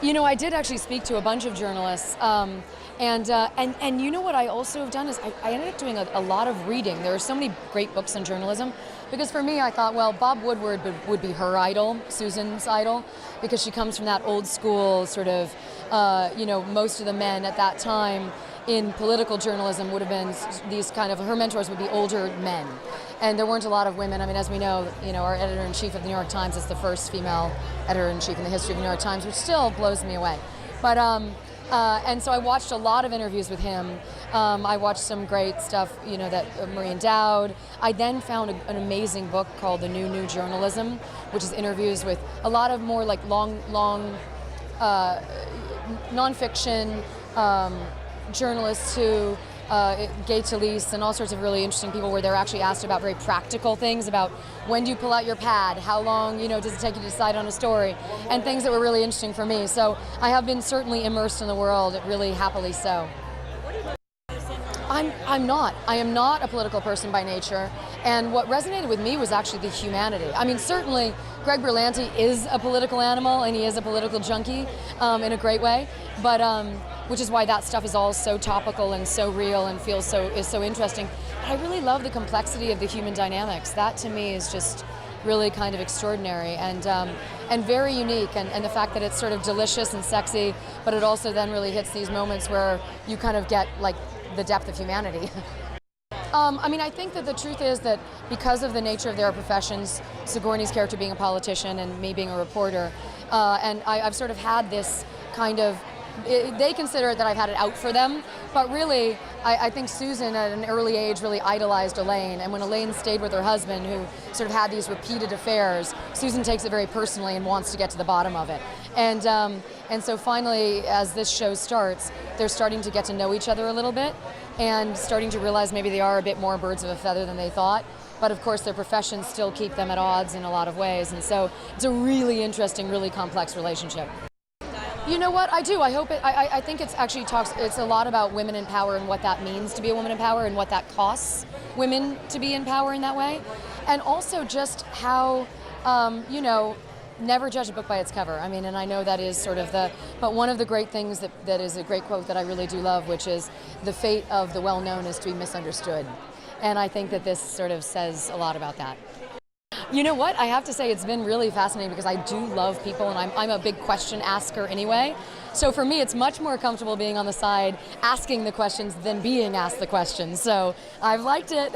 You know, I did actually speak to a bunch of journalists, and you know what I also have done is I ended up doing a lot of reading. There are so many great books in journalism, because for me I thought, well, Bob Woodward would be her idol, Susan's idol, because she comes from that old school sort of, you know, most of the men at that time in political journalism would have been these kind of, her mentors would be older men. And there weren't a lot of women. I mean, as we know, our editor-in-chief of the New York Times is the first female editor-in-chief in the history of the New York Times, which still blows me away. But, and so I watched a lot of interviews with him. I watched some great stuff, that Maureen Dowd. I then found an amazing book called The New Journalism, which is interviews with a lot of more like long nonfiction journalists who, Getty and all sorts of really interesting people, where they're actually asked about very practical things about when do you pull out your pad, how long does it take you to decide on a story, and things that were really interesting for me. So I have been certainly immersed in the world, really happily so. I am not a political person by nature, and what resonated with me was actually the humanity. I mean, certainly Greg Berlanti is a political animal and he is a political junkie in a great way, but which is why that stuff is all so topical and so real and is so interesting. But I really love the complexity of the human dynamics. That to me is just really kind of extraordinary and very unique, and the fact that it's sort of delicious and sexy, but it also then really hits these moments where you kind of get like the depth of humanity. I mean, I think that the truth is that because of the nature of their professions, Sigourney's character being a politician and me being a reporter, and I've sort of had this kind of, they consider that I've had it out for them, but really, I think Susan at an early age really idolized Elaine, and when Elaine stayed with her husband, who sort of had these repeated affairs, Susan takes it very personally and wants to get to the bottom of it. And so finally, as this show starts, they're starting to get to know each other a little bit, and starting to realize maybe they are a bit more birds of a feather than they thought. But of course, their professions still keep them at odds in a lot of ways, and so it's a really interesting, really complex relationship. You know what, I do. I hope it, I think it's actually it's a lot about women in power and what that means to be a woman in power and what that costs women to be in power in that way. And also just how, never judge a book by its cover. I mean, and I know that is sort of but one of the great things that is a great quote that I really do love, which is, the fate of the well-known is to be misunderstood. And I think that this sort of says a lot about that. You know what? I have to say it's been really fascinating, because I do love people, and I'm a big question asker anyway. So for me, it's much more comfortable being on the side asking the questions than being asked the questions. So I've liked it.